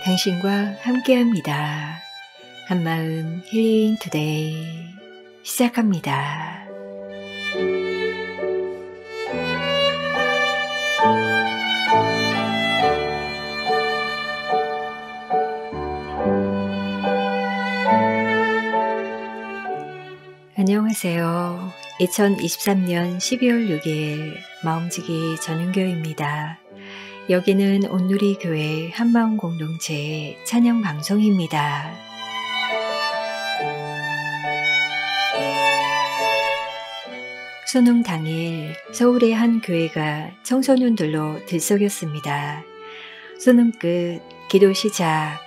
당신과 함께합니다. 한마음 힐링 투데이 시작합니다. 안녕하세요. 2023년 12월 6일 마음지기 전은교입니다. 여기는 온누리교회 한마음 공동체 찬양 방송입니다. 수능 당일 서울의 한 교회가 청소년들로 들썩였습니다. 수능 끝, 기도 시작.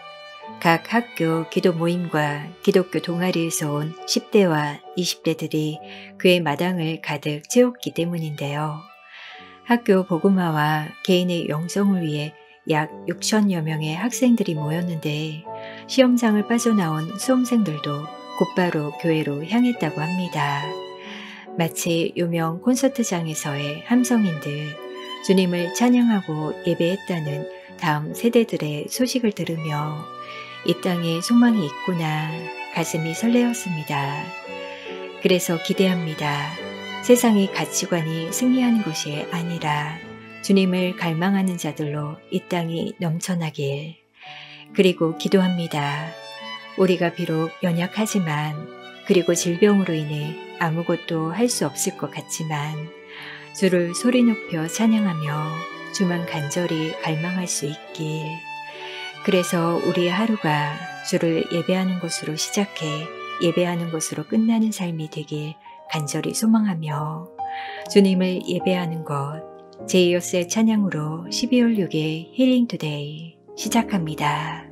각 학교 기도 모임과 기독교 동아리에서 온 10대와 20대들이 교회 마당을 가득 채웠기 때문인데요. 학교 복음화와 개인의 영성을 위해 약 6천여 명의 학생들이 모였는데 시험장을 빠져나온 수험생들도 곧바로 교회로 향했다고 합니다. 마치 유명 콘서트장에서의 함성인 듯 주님을 찬양하고 예배했다는 다음 세대들의 소식을 들으며 이 땅에 소망이 있구나 가슴이 설레었습니다. 그래서 기대합니다. 세상의 가치관이 승리하는 것이 아니라 주님을 갈망하는 자들로 이 땅이 넘쳐나길. 그리고 기도합니다. 우리가 비록 연약하지만 그리고 질병으로 인해 아무것도 할 수 없을 것 같지만 주를 소리 높여 찬양하며 주만 간절히 갈망할 수 있길. 그래서 우리의 하루가 주를 예배하는 것으로 시작해 예배하는 것으로 끝나는 삶이 되길 간절히 소망하며 주님을 예배하는 것 제이어스의 찬양으로 12월 6일 힐링 투데이 시작합니다.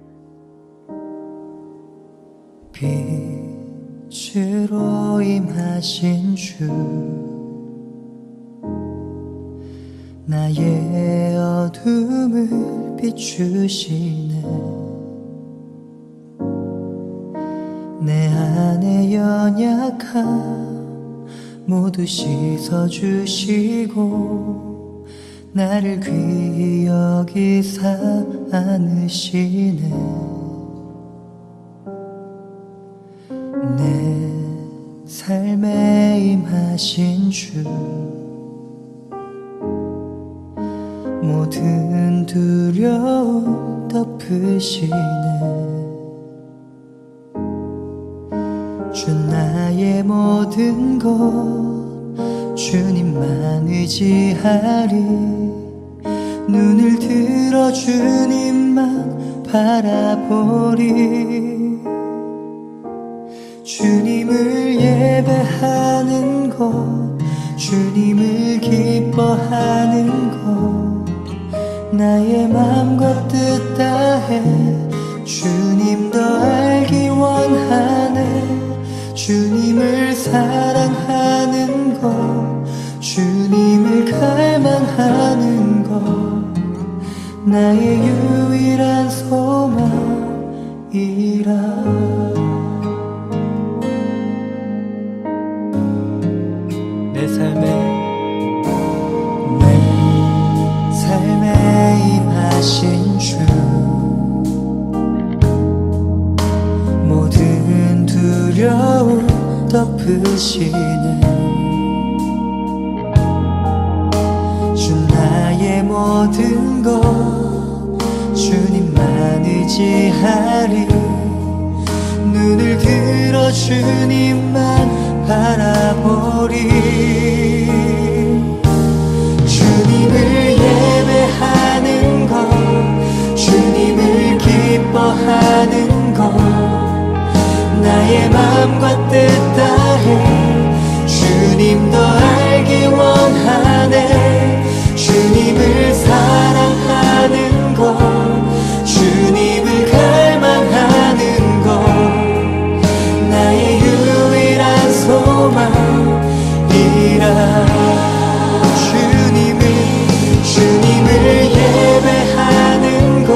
빛으로 임하신 주 나의 어둠을 비추시네. 내 안에 연약함 모두 씻어주시고 나를 귀히 여기사 안으시네. 내 삶에 임하신 주 모든 두려움 덮으시네. 주 나의 모든 것 주님만 의지하리. 눈을 들어 주님만 바라보리. 주님을 예배하는 것 주님을 기뻐하는 것 나의 맘과 뜻 다해 주님 더 알기 원하네. 주님을 사랑하는 것 주님을 갈망하는 것 나의 유일한 소망이라. 내 삶에 임하신 주 모든 두려움 덮으시네. 주 나의 모든 것 주님만 의지하리. 눈을 들어 주님만 바라보리. 주님을 예배하는 것 주님을 기뻐하는 것 나의 맘과 뜻 다해 주님 더 알기 원하네. 주님을 사랑하는 것 주님을 갈망하는 것 나의 유일한 소망이라. 주님을 예배하는 것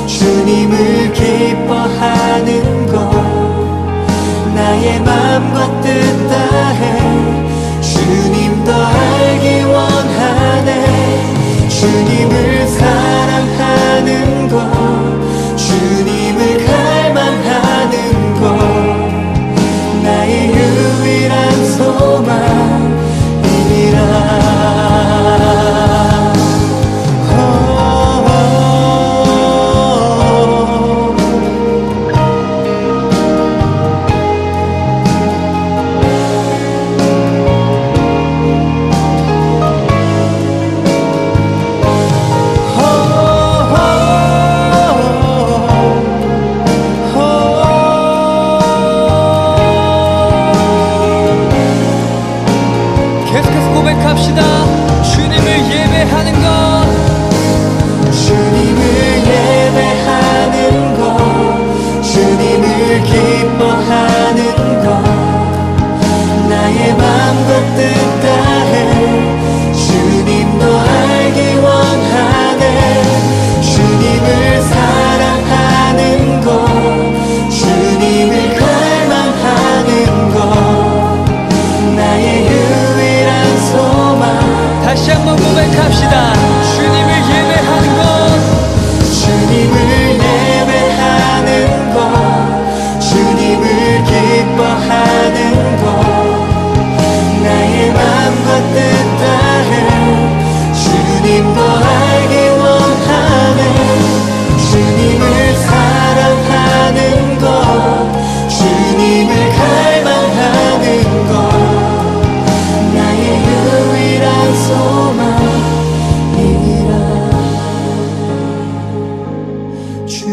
주님을 기뻐하는 것 나의 맘과 뜻 다해 주님 더 알기 원하네. 주님을 사랑하는 것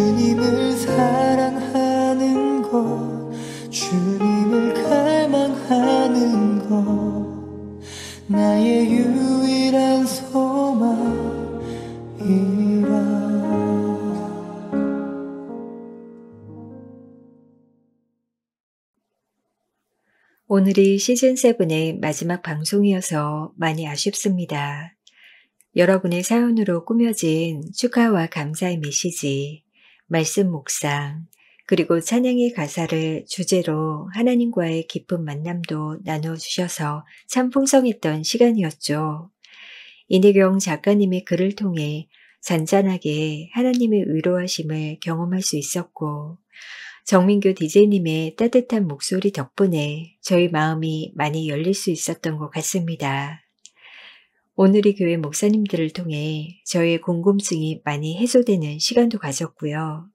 주님을 사랑하는 것, 주님을 갈망하는 것, 나의 유일한 소망이라. 오늘이 시즌7의 마지막 방송이어서 많이 아쉽습니다. 여러분의 사연으로 꾸며진 축하와 감사의 메시지, 말씀 묵상, 그리고 찬양의 가사를 주제로 하나님과의 깊은 만남도 나누어 주셔서 참 풍성했던 시간이었죠. 이내경 작가님의 글을 통해 잔잔하게 하나님의 의로하심을 경험할 수 있었고, 정민교 DJ님의 따뜻한 목소리 덕분에 저희 마음이 많이 열릴 수 있었던 것 같습니다. 오늘의 교회 목사님들을 통해 저희의 궁금증이 많이 해소되는 시간도 가졌고요.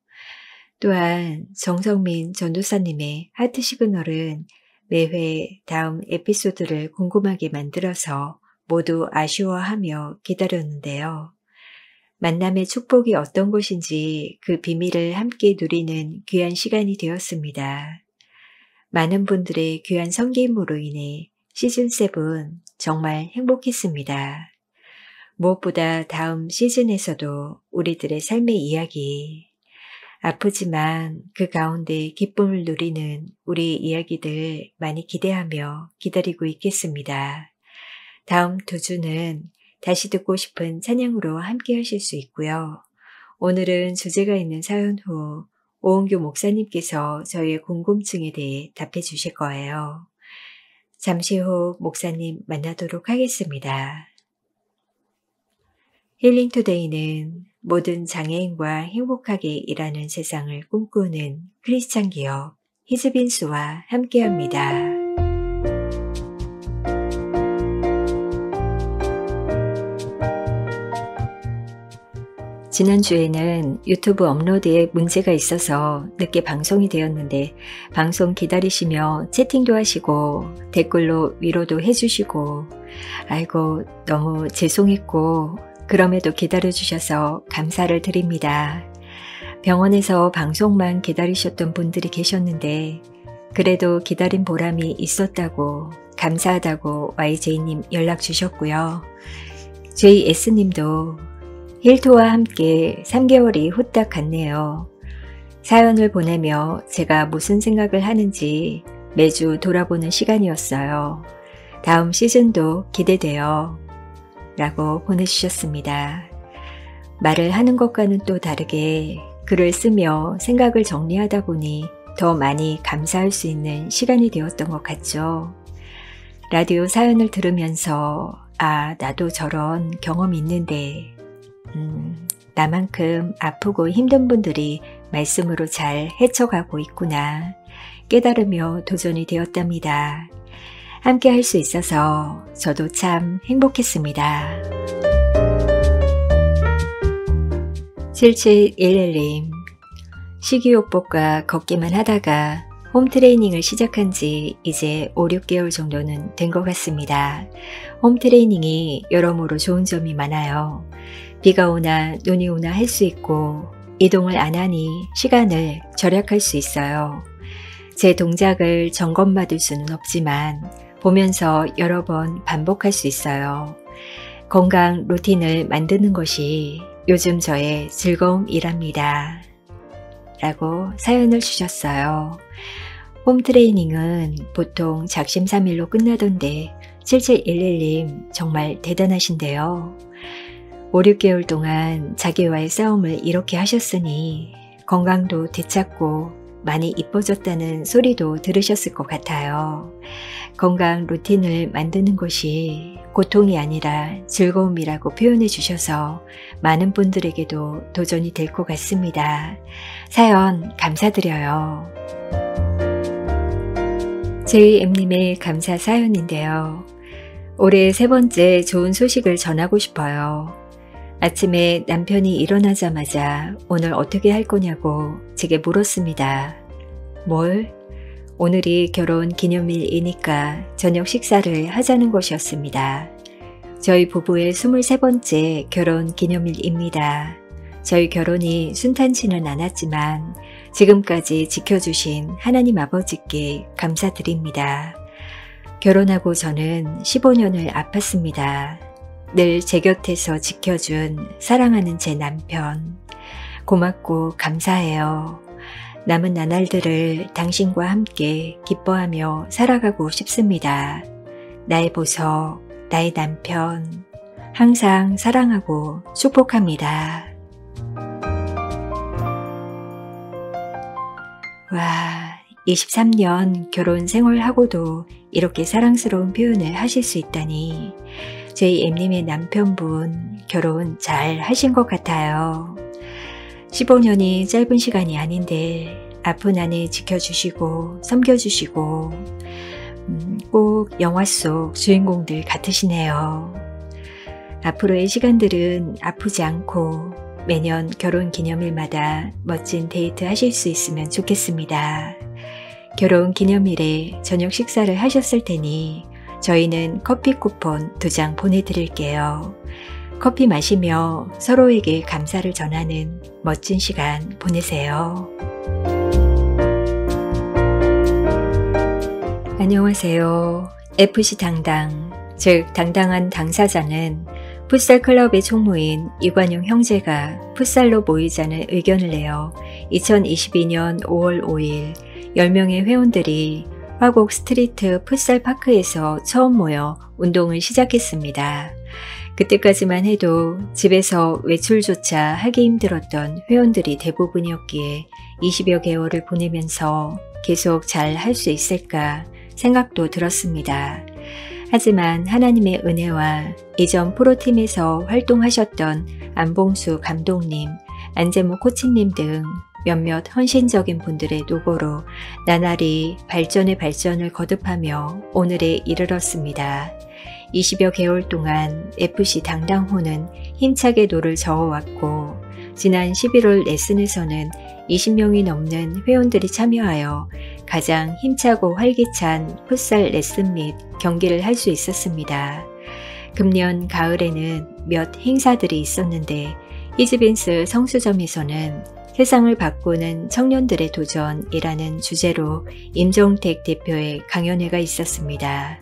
또한 정성민 전도사님의 하트 시그널은 매회 다음 에피소드를 궁금하게 만들어서 모두 아쉬워하며 기다렸는데요. 만남의 축복이 어떤 것인지 그 비밀을 함께 누리는 귀한 시간이 되었습니다. 많은 분들의 귀한 섬김으로 인해 시즌7 정말 행복했습니다. 무엇보다 다음 시즌에서도 우리들의 삶의 이야기, 아프지만 그 가운데 기쁨을 누리는 우리 이야기들 많이 기대하며 기다리고 있겠습니다. 다음 2주는 다시 듣고 싶은 찬양으로 함께 하실 수 있고요. 오늘은 주제가 있는 사연 후 오은교 목사님께서 저희의 궁금증에 대해 답해 주실 거예요. 잠시 후 목사님 만나도록 하겠습니다. 힐링투데이는 모든 장애인과 행복하게 일하는 세상을 꿈꾸는 크리스찬 기업 히즈빈스와 함께합니다. 지난주에는 유튜브 업로드에 문제가 있어서 늦게 방송이 되었는데 방송 기다리시며 채팅도 하시고 댓글로 위로도 해주시고 아이고 너무 죄송했고 그럼에도 기다려주셔서 감사를 드립니다. 병원에서 방송만 기다리셨던 분들이 계셨는데 그래도 기다린 보람이 있었다고 감사하다고 YJ님 연락 주셨고요. JS님도 힐토와 함께 3개월이 후딱 갔네요. 사연을 보내며 제가 무슨 생각을 하는지 매주 돌아보는 시간이었어요. 다음 시즌도 기대돼요. 라고 보내주셨습니다. 말을 하는 것과는 또 다르게 글을 쓰며 생각을 정리하다 보니 더 많이 감사할 수 있는 시간이 되었던 것 같죠. 라디오 사연을 들으면서 아, 나도 저런 경험이 있는데 나만큼 아프고 힘든 분들이 말씀으로 잘 헤쳐가고 있구나 깨달으며 도전이 되었답니다. 함께 할 수 있어서 저도 참 행복했습니다. 7711님, 식이요법과 걷기만 하다가 홈트레이닝을 시작한 지 이제 5, 6개월 정도는 된 것 같습니다. 홈트레이닝이 여러모로 좋은 점이 많아요. 비가 오나 눈이 오나 할 수 있고 이동을 안 하니 시간을 절약할 수 있어요. 제 동작을 점검받을 수는 없지만 보면서 여러 번 반복할 수 있어요. 건강 루틴을 만드는 것이 요즘 저의 즐거움이랍니다. 라고 사연을 주셨어요. 홈트레이닝은 보통 작심삼일로 끝나던데 7711님 정말 대단하신데요. 5, 6개월 동안 자기와의 싸움을 이렇게 하셨으니 건강도 되찾고 많이 이뻐졌다는 소리도 들으셨을 것 같아요. 건강 루틴을 만드는 것이 고통이 아니라 즐거움이라고 표현해 주셔서 많은 분들에게도 도전이 될 것 같습니다. 사연 감사드려요. JM님의 감사 사연인데요. 올해 3번째 좋은 소식을 전하고 싶어요. 아침에 남편이 일어나자마자 오늘 어떻게 할 거냐고 제게 물었습니다. 뭘? 오늘이 결혼 기념일이니까 저녁 식사를 하자는 것이었습니다. 저희 부부의 23번째 결혼 기념일입니다. 저희 결혼이 순탄치는 않았지만 지금까지 지켜주신 하나님 아버지께 감사드립니다. 결혼하고 저는 15년을 아팠습니다. 늘 제 곁에서 지켜준 사랑하는 제 남편. 고맙고 감사해요. 남은 나날들을 당신과 함께 기뻐하며 살아가고 싶습니다. 나의 보석, 나의 남편, 항상 사랑하고 축복합니다. 와, 23년 결혼 생활하고도 이렇게 사랑스러운 표현을 하실 수 있다니 저희 엠님의 남편분 결혼 잘 하신 것 같아요. 15년이 짧은 시간이 아닌데 아픈 아내 지켜주시고 섬겨주시고 꼭 영화 속 주인공들 같으시네요. 앞으로의 시간들은 아프지 않고 매년 결혼 기념일마다 멋진 데이트 하실 수 있으면 좋겠습니다. 결혼 기념일에 저녁 식사를 하셨을 테니 저희는 커피 쿠폰 2장 보내드릴게요. 커피 마시며 서로에게 감사를 전하는 멋진 시간 보내세요. 안녕하세요. FC 당당, 즉 당당한 당사자는 풋살 클럽의 총무인 이관용 형제가 풋살로 모이자는 의견을 내어 2022년 5월 5일 10명의 회원들이 화곡 스트리트 풋살 파크에서 처음 모여 운동을 시작했습니다. 그때까지만 해도 집에서 외출조차 하기 힘들었던 회원들이 대부분이었기에 20여 개월을 보내면서 계속 잘 할 수 있을까 생각도 들었습니다. 하지만 하나님의 은혜와 이전 프로팀에서 활동하셨던 안봉수 감독님, 안재무 코치님 등 몇몇 헌신적인 분들의 노고로 나날이 발전의 발전을 거듭하며 오늘에 이르렀습니다. 20여 개월 동안 FC 당당호는 힘차게 노를 저어왔고 지난 11월 레슨에서는 20명이 넘는 회원들이 참여하여 가장 힘차고 활기찬 풋살 레슨 및 경기를 할 수 있었습니다. 금년 가을에는 몇 행사들이 있었는데 히즈빈스 성수점에서는 세상을 바꾸는 청년들의 도전이라는 주제로 임종택 대표의 강연회가 있었습니다.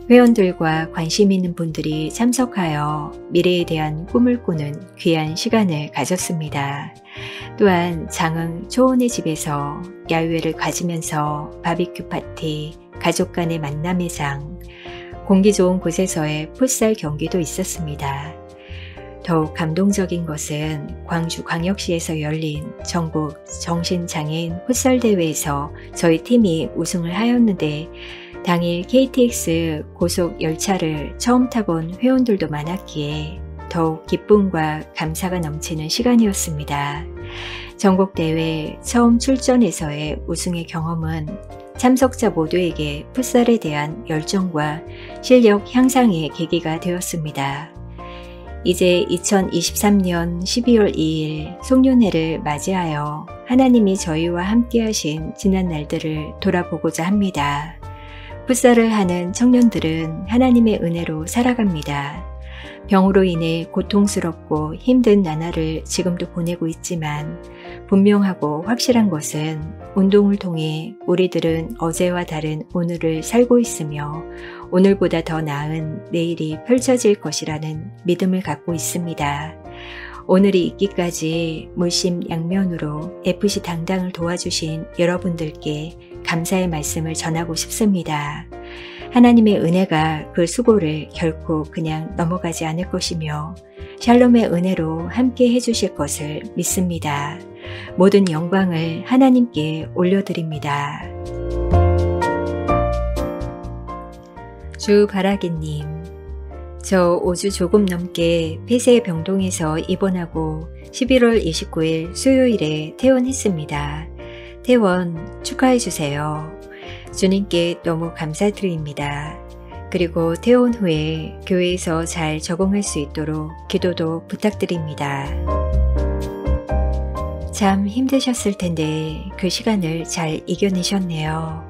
회원들과 관심 있는 분들이 참석하여 미래에 대한 꿈을 꾸는 귀한 시간을 가졌습니다. 또한 장흥 초원의 집에서 야유회를 가지면서 바비큐 파티, 가족 간의 만남의 장, 공기 좋은 곳에서의 풋살 경기도 있었습니다. 더욱 감동적인 것은 광주광역시에서 열린 전국 정신장애인 풋살 대회에서 저희 팀이 우승을 하였는데 당일 KTX 고속 열차를 처음 타본 회원들도 많았기에 더욱 기쁨과 감사가 넘치는 시간이었습니다. 전국대회 처음 출전에서의 우승의 경험은 참석자 모두에게 풋살에 대한 열정과 실력 향상의 계기가 되었습니다. 이제 2023년 12월 2일 송년회를 맞이하여 하나님이 저희와 함께 하신 지난 날들을 돌아보고자 합니다. 풋살을 하는 청년들은 하나님의 은혜로 살아갑니다. 병으로 인해 고통스럽고 힘든 나날을 지금도 보내고 있지만 분명하고 확실한 것은 운동을 통해 우리들은 어제와 다른 오늘을 살고 있으며 오늘보다 더 나은 내일이 펼쳐질 것이라는 믿음을 갖고 있습니다. 오늘이 있기까지 물심양면으로 FC 당당을 도와주신 여러분들께 감사의 말씀을 전하고 싶습니다. 하나님의 은혜가 그 수고를 결코 그냥 넘어가지 않을 것이며 샬롬의 은혜로 함께 해주실 것을 믿습니다. 모든 영광을 하나님께 올려드립니다. 주바라기님, 저 5주 조금 넘게 폐쇄 병동에서 입원하고 11월 29일 수요일에 퇴원했습니다. 퇴원 축하해주세요. 주님께 너무 감사드립니다. 그리고 퇴원 후에 교회에서 잘 적응할 수 있도록 기도도 부탁드립니다. 참 힘드셨을 텐데 그 시간을 잘 이겨내셨네요.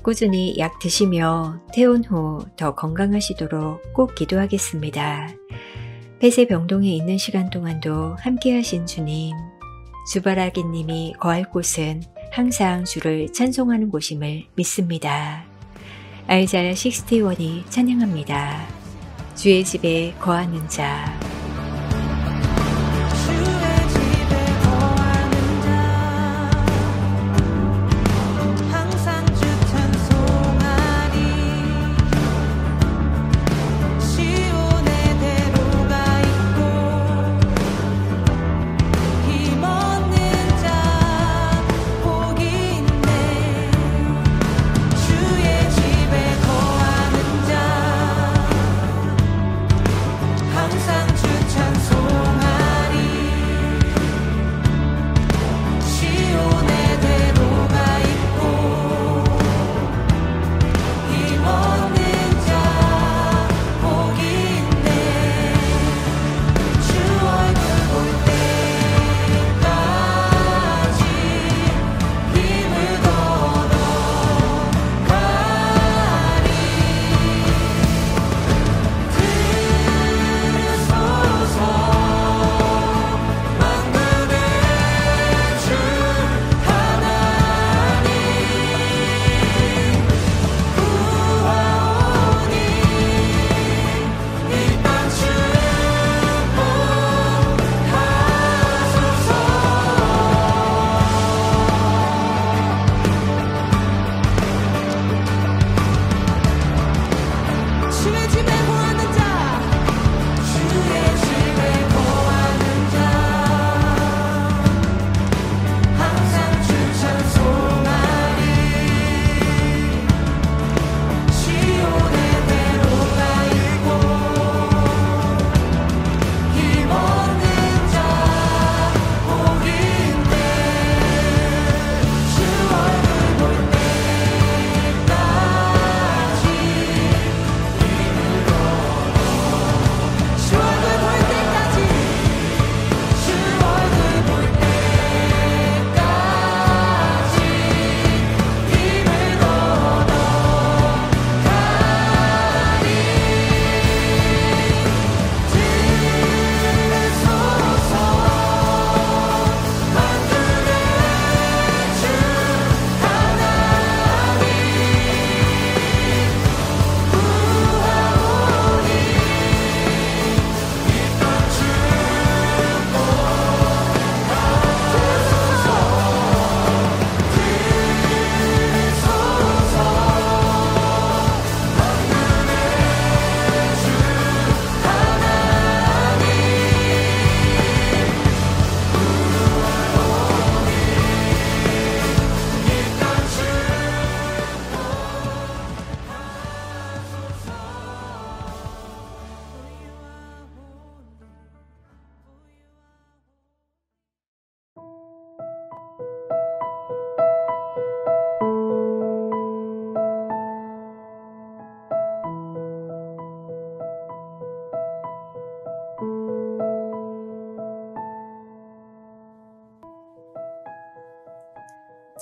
꾸준히 약 드시며 퇴원 후 더 건강하시도록 꼭 기도하겠습니다. 폐쇄병동에 있는 시간 동안도 함께하신 주님, 주바라기님이 거할 곳은 항상 주를 찬송하는 곳임을 믿습니다. 아이자야 61이 찬양합니다. 주의 집에 거하는 자.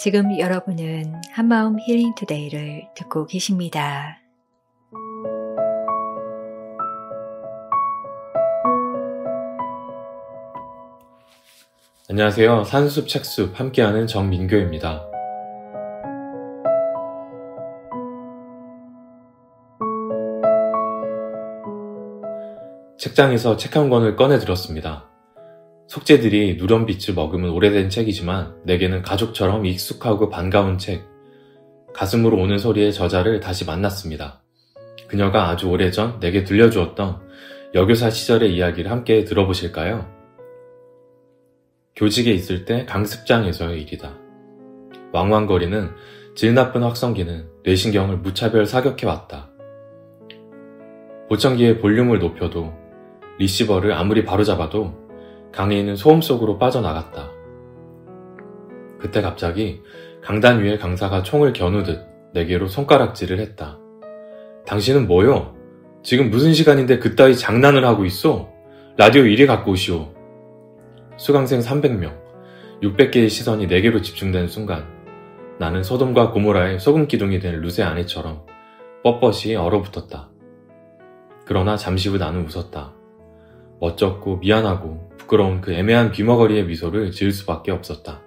지금 여러분은 한마음 힐링 투데이를 듣고 계십니다. 안녕하세요. 산숲 책숲 함께하는 정민교입니다. 책장에서 책 한 권을 꺼내 들었습니다. 속재들이 누런빛을 머금은 오래된 책이지만 내게는 가족처럼 익숙하고 반가운 책. 가슴으로 오는 소리의 저자를 다시 만났습니다. 그녀가 아주 오래전 내게 들려주었던 여교사 시절의 이야기를 함께 들어보실까요? 교직에 있을 때 강습장에서의 일이다. 왕왕거리는 질 나쁜 확성기는 뇌신경을 무차별 사격해왔다. 보청기의 볼륨을 높여도 리시버를 아무리 바로잡아도 강의인은 소음 속으로 빠져나갔다. 그때 갑자기 강단 위에 강사가 총을 겨누듯 내게로 손가락질을 했다. 당신은 뭐요? 지금 무슨 시간인데 그따위 장난을 하고 있어? 라디오 이리 갖고 오시오. 수강생 300명, 600개의 시선이 내게로 집중된 순간 나는 소돔과 고모라의 소금 기둥이 된 루세 아내처럼 뻣뻣이 얼어붙었다. 그러나 잠시 후 나는 웃었다. 멋쩍고 미안하고 부끄러운 그 애매한 귀머거리의 미소를 지을 수밖에 없었다.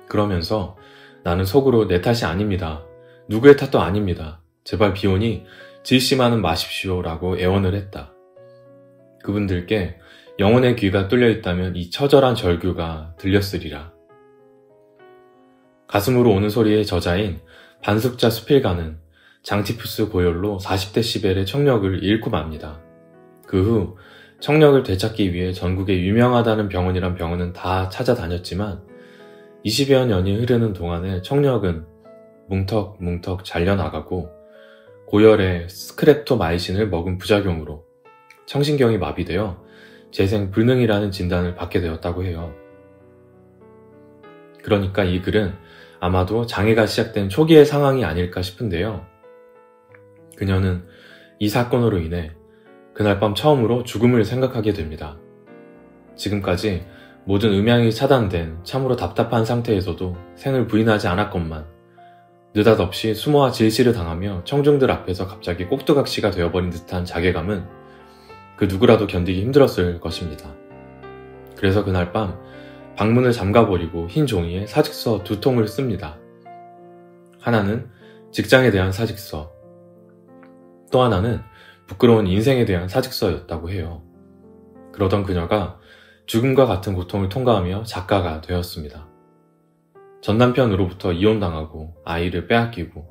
그러면서 나는 속으로 내 탓이 아닙니다. 누구의 탓도 아닙니다. 제발 비오니 질심하는 마십시오 라고 애원을 했다. 그분들께 영혼의 귀가 뚫려 있다면 이 처절한 절규가 들렸으리라. 가슴으로 오는 소리의 저자인 반숙자 수필가는 장티푸스 고열로 40대 시벨의 청력을 잃고 맙니다. 그 후 청력을 되찾기 위해 전국에 유명하다는 병원이란 병원은 다 찾아다녔지만 20여 년이 흐르는 동안에 청력은 뭉턱뭉턱 잘려나가고 고열에 스크랩토마이신을 먹은 부작용으로 청신경이 마비되어 재생 불능이라는 진단을 받게 되었다고 해요. 그러니까 이 글은 아마도 장애가 시작된 초기의 상황이 아닐까 싶은데요. 그녀는 이 사건으로 인해 그날 밤 처음으로 죽음을 생각하게 됩니다. 지금까지 모든 음향이 차단된 참으로 답답한 상태에서도 생을 부인하지 않았건만 느닷없이 수모와 질시를 당하며 청중들 앞에서 갑자기 꼭두각시가 되어버린 듯한 자괴감은 그 누구라도 견디기 힘들었을 것입니다. 그래서 그날 밤 방문을 잠가버리고 흰 종이에 사직서 2통을 씁니다. 하나는 직장에 대한 사직서, 또 하나는 부끄러운 인생에 대한 사직서였다고 해요. 그러던 그녀가 죽음과 같은 고통을 통과하며 작가가 되었습니다. 전 남편으로부터 이혼당하고 아이를 빼앗기고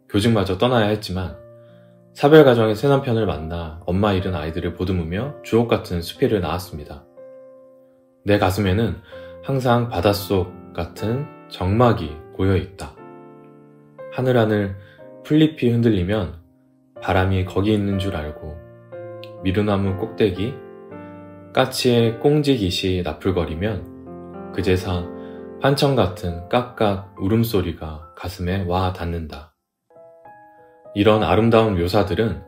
교직마저 떠나야 했지만 사별 가정의 새 남편을 만나 엄마 잃은 아이들을 보듬으며 주옥같은 수필을 낳았습니다. 내 가슴에는 항상 바닷속 같은 정막이 고여있다. 하늘하늘 풀잎이 흔들리면 바람이 거기 있는 줄 알고 미루나무 꼭대기 까치의 꽁지깃이 나풀거리면 그제서 환청 같은 깍깍 울음소리가 가슴에 와 닿는다. 이런 아름다운 묘사들은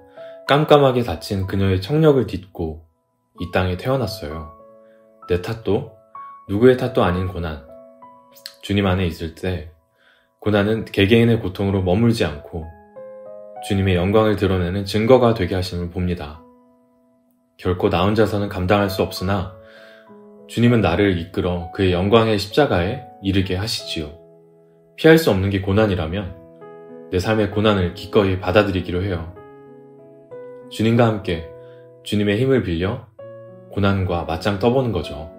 깜깜하게 닫힌 그녀의 청력을 딛고 이 땅에 태어났어요. 내 탓도 누구의 탓도 아닌 고난. 주님 안에 있을 때 고난은 개개인의 고통으로 머물지 않고 주님의 영광을 드러내는 증거가 되게 하심을 봅니다. 결코 나 혼자서는 감당할 수 없으나 주님은 나를 이끌어 그의 영광의 십자가에 이르게 하시지요. 피할 수 없는 게 고난이라면 내 삶의 고난을 기꺼이 받아들이기로 해요. 주님과 함께 주님의 힘을 빌려 고난과 맞짱 떠보는 거죠.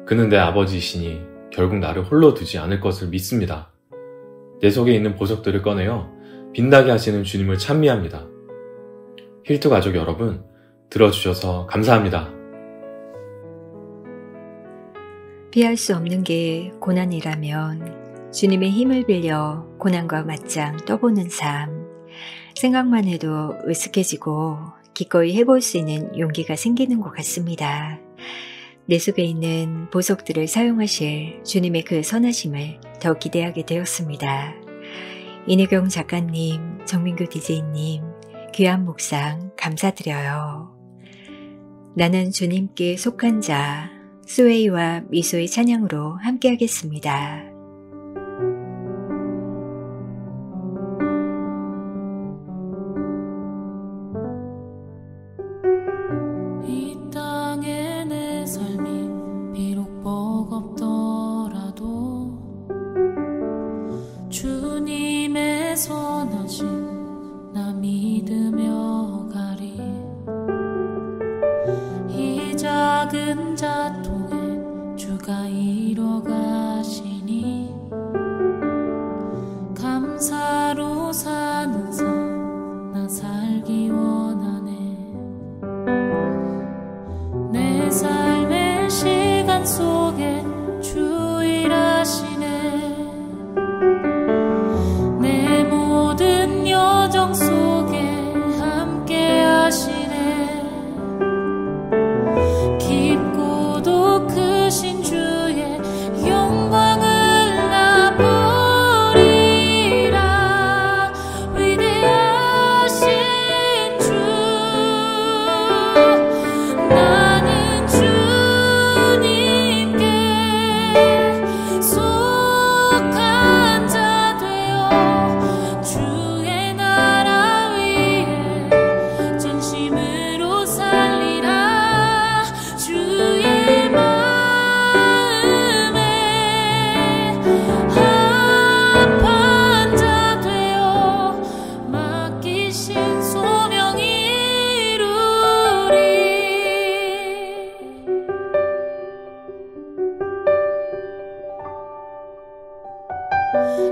그는 내 아버지이시니 결국 나를 홀로 두지 않을 것을 믿습니다. 내 속에 있는 보석들을 꺼내어 빛나게 하시는 주님을 찬미합니다. 힐투 가족 여러분, 들어주셔서 감사합니다. 피할 수 없는 게 고난이라면 주님의 힘을 빌려 고난과 맞짱 떠보는 삶. 생각만 해도 으쓱해지고 기꺼이 해볼 수 있는 용기가 생기는 것 같습니다. 내 속에 있는 보석들을 사용하실 주님의 그 선하심을 더 기대하게 되었습니다. 이내경 작가님, 정민규 DJ님, 귀한 묵상 감사드려요. 나는 주님께 속한 자, 스웨이와 미소의 찬양으로 함께하겠습니다. 이 땅에 내 삶이 비록 버겁더라도 주님의 선하심 나 믿으며 가리. 이 작은 자통에 주가 이뤄가시니 감사로 사는 삶 나 살기 원하네. 내 삶의 시간 속에 주 일하시네. 내 모든 여정 속에 함께 하시네. 깊고도 크신 주의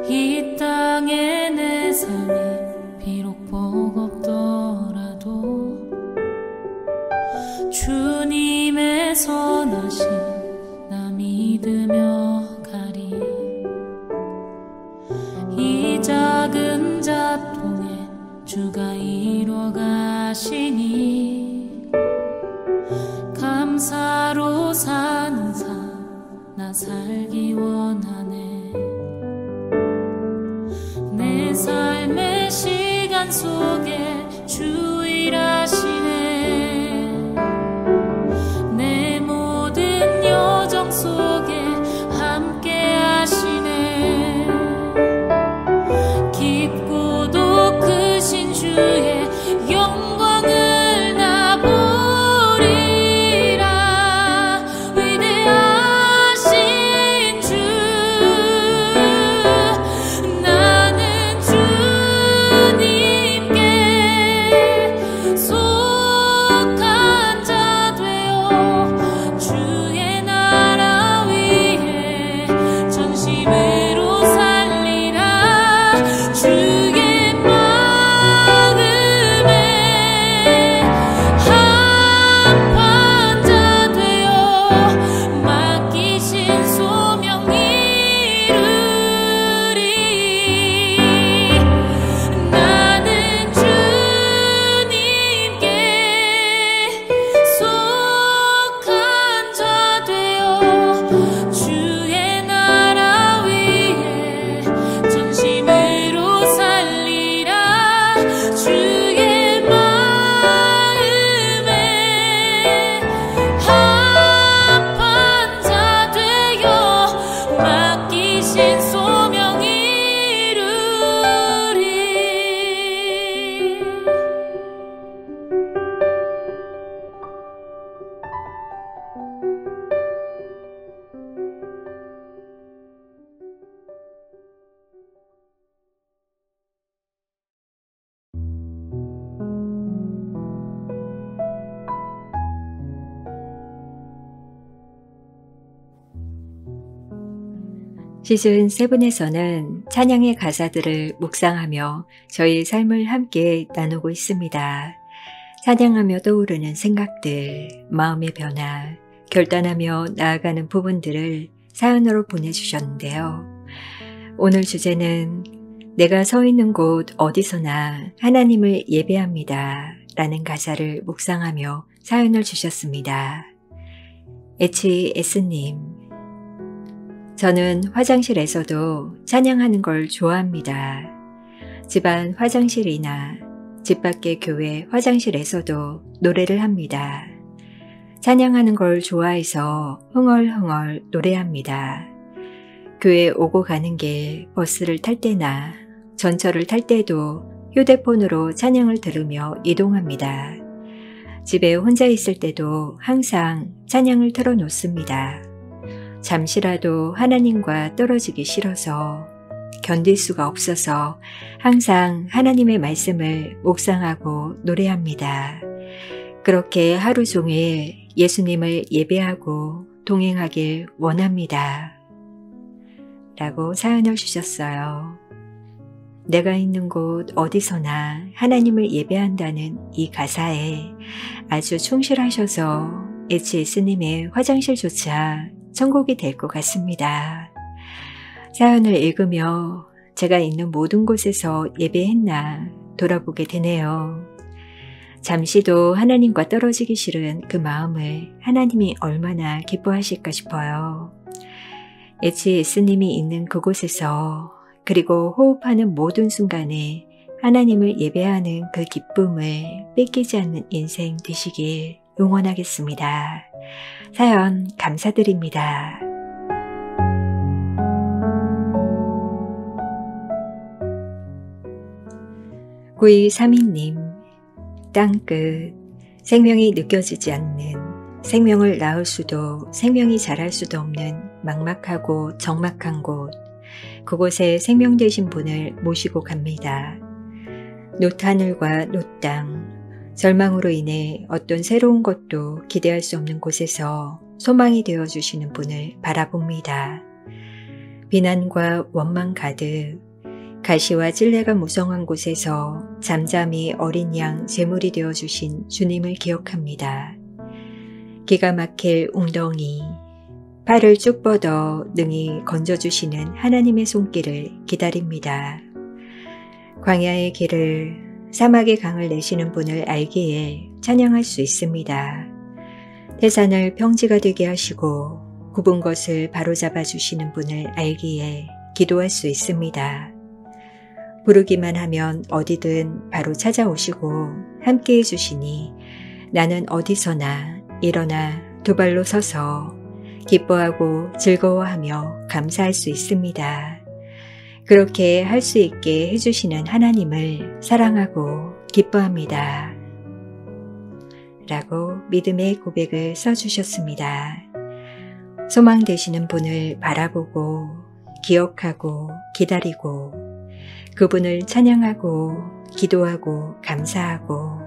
이 땅에 내 삶이 비록 버겁더라도 주님의 선하심 나 믿으며 가리. 이 작은 자통에 주가 이루어 가시니 감사로 사는 삶 나 살기 원하네. 내 삶의 시간 속에 주 일하시네. 내 모든 여정 속에 함께 하시네. 깊고도 크신 주의 영광을 나 보리라. 위대하신 주 나는 주님께 속한 자 되어 주의 나라 위에 전심으로 살리라. 주의 마음에 합한 자 되어 맡기신 소명 이루리. 나는 주님께 속한 자 되어 주의 나라 위에 전심으로 살리라. 주의 마음에 합한 자 되어 맡기신 소명 이루리. 시즌 7에서는 찬양의 가사들을 묵상하며 저희 삶을 함께 나누고 있습니다. 찬양하며 떠오르는 생각들, 마음의 변화, 결단하며 나아가는 부분들을 사연으로 보내주셨는데요. 오늘 주제는 내가 서 있는 곳 어디서나 하나님을 예배합니다 라는 가사를 묵상하며 사연을 주셨습니다. HS님, 저는 화장실에서도 찬양하는 걸 좋아합니다. 집안 화장실이나 집 밖의 교회 화장실에서도 노래를 합니다. 찬양하는 걸 좋아해서 흥얼흥얼 노래합니다. 교회 오고 가는 길 버스를 탈 때나 전철을 탈 때도 휴대폰으로 찬양을 들으며 이동합니다. 집에 혼자 있을 때도 항상 찬양을 틀어놓습니다. 잠시라도 하나님과 떨어지기 싫어서 견딜 수가 없어서 항상 하나님의 말씀을 묵상하고 노래합니다. 그렇게 하루 종일 예수님을 예배하고 동행하길 원합니다. 라고 사연을 주셨어요. 내가 있는 곳 어디서나 하나님을 예배한다는 이 가사에 아주 충실하셔서 HS님의 화장실조차 천국이 될 것 같습니다. 사연을 읽으며 제가 있는 모든 곳에서 예배했나 돌아보게 되네요. 잠시도 하나님과 떨어지기 싫은 그 마음을 하나님이 얼마나 기뻐하실까 싶어요. HS님이 있는 그곳에서 그리고 호흡하는 모든 순간에 하나님을 예배하는 그 기쁨을 뺏기지 않는 인생 되시길 응원하겠습니다. 사연 감사드립니다. 구이삼이님, 땅끝, 생명이 느껴지지 않는, 생명을 낳을 수도 생명이 자랄 수도 없는 막막하고 적막한 곳, 그곳에 생명 되신 분을 모시고 갑니다. 놋하늘과 놋땅, 절망으로 인해 어떤 새로운 것도 기대할 수 없는 곳에서 소망이 되어주시는 분을 바라봅니다. 비난과 원망 가득 가시와 찔레가 무성한 곳에서 잠잠히 어린 양 제물이 되어주신 주님을 기억합니다. 기가 막힐 웅덩이, 팔을 쭉 뻗어 능히 건져주시는 하나님의 손길을 기다립니다. 광야의 길을, 사막의 강을 내시는 분을 알기에 찬양할 수 있습니다. 태산을 평지가 되게 하시고 굽은 것을 바로잡아 주시는 분을 알기에 기도할 수 있습니다. 부르기만 하면 어디든 바로 찾아오시고 함께해 주시니 나는 어디서나 일어나 두 발로 서서 기뻐하고 즐거워하며 감사할 수 있습니다. 그렇게 할 수 있게 해주시는 하나님을 사랑하고 기뻐합니다. 라고 믿음의 고백을 써주셨습니다. 소망 되시는 분을 바라보고 기억하고 기다리고 그분을 찬양하고 기도하고 감사하고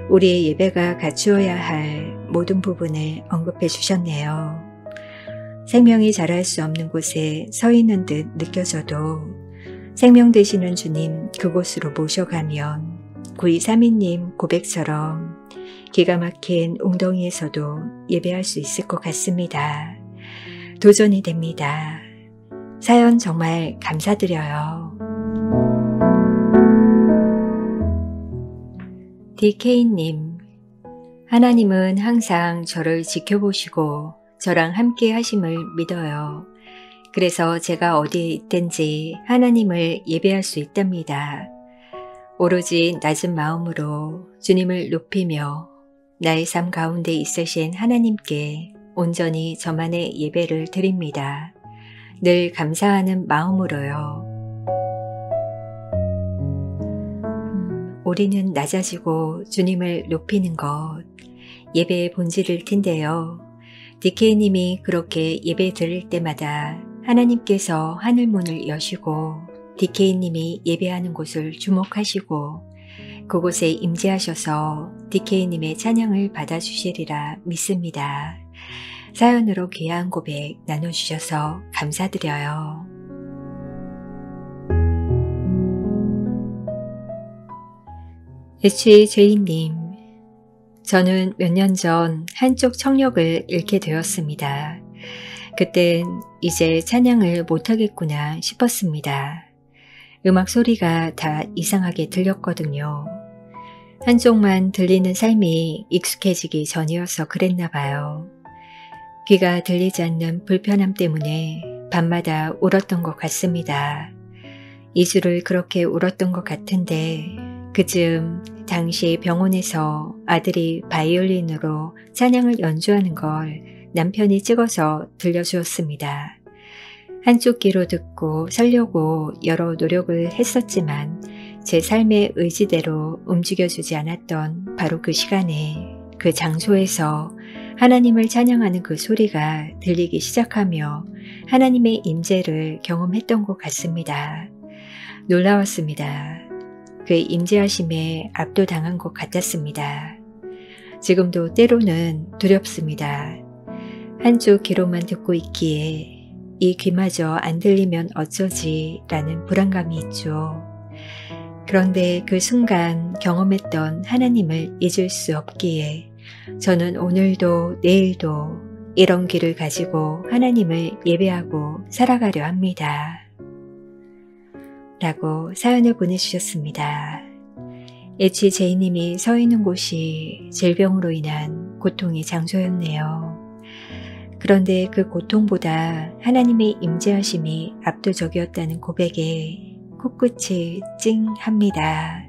우리의 예배가 갖추어야 할 모든 부분을 언급해 주셨네요. 생명이 자랄 수 없는 곳에 서 있는 듯 느껴져도 생명 되시는 주님 그곳으로 모셔가면 9232님 고백처럼 기가 막힌 웅덩이에서도 예배할 수 있을 것 같습니다. 도전이 됩니다. 사연 정말 감사드려요. DK님, 하나님은 항상 저를 지켜보시고 저랑 함께 하심을 믿어요. 그래서 제가 어디에 있든지 하나님을 예배할 수 있답니다. 오로지 낮은 마음으로 주님을 높이며 나의 삶 가운데 있으신 하나님께 온전히 저만의 예배를 드립니다. 늘 감사하는 마음으로요. 우리는 낮아지고 주님을 높이는 것, 예배의 본질일 텐데요. DK님이 그렇게 예배 드릴 때마다 하나님께서 하늘문을 여시고 DK님이 예배하는 곳을 주목하시고 그곳에 임재하셔서 DK님의 찬양을 받아주시리라 믿습니다. 사연으로 귀한 고백 나눠주셔서 감사드려요. HJ님, 저는 몇 년 전 한쪽 청력을 잃게 되었습니다. 그땐 이제 찬양을 못하겠구나 싶었습니다. 음악 소리가 다 이상하게 들렸거든요. 한쪽만 들리는 삶이 익숙해지기 전이어서 그랬나 봐요. 귀가 들리지 않는 불편함 때문에 밤마다 울었던 것 같습니다. 2주를 그렇게 울었던 것 같은데 그즈음 당시 병원에서 아들이 바이올린으로 찬양을 연주하는 걸 남편이 찍어서 들려주었습니다. 한쪽 귀로 듣고 살려고 여러 노력을 했었지만 제 삶의 의지대로 움직여주지 않았던 바로 그 시간에 그 장소에서 하나님을 찬양하는 그 소리가 들리기 시작하며 하나님의 임재를 경험했던 것 같습니다. 놀라웠습니다. 그 임재하심에 압도당한 것 같았습니다. 지금도 때로는 두렵습니다. 한쪽 귀로만 듣고 있기에 이 귀마저 안 들리면 어쩌지 라는 불안감이 있죠. 그런데 그 순간 경험했던 하나님을 잊을 수 없기에 저는 오늘도 내일도 이런 귀를 가지고 하나님을 예배하고 살아가려 합니다. 라고 사연을 보내주셨습니다. HJ님이 서 있는 곳이 질병으로 인한 고통의 장소였네요. 그런데 그 고통보다 하나님의 임재하심이 압도적이었다는 고백에 코끝이 찡합니다.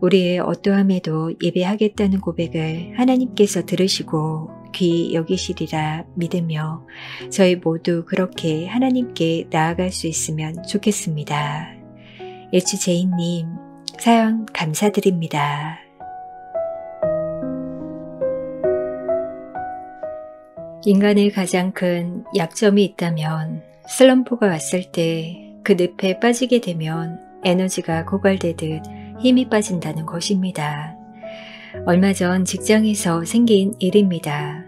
우리의 어떠함에도 예배하겠다는 고백을 하나님께서 들으시고 귀히 여기시리라 믿으며 저희 모두 그렇게 하나님께 나아갈 수 있으면 좋겠습니다. HJ님 사연 감사드립니다. 인간의 가장 큰 약점이 있다면 슬럼프가 왔을 때 그 늪에 빠지게 되면 에너지가 고갈되듯 힘이 빠진다는 것입니다. 얼마 전 직장에서 생긴 일입니다.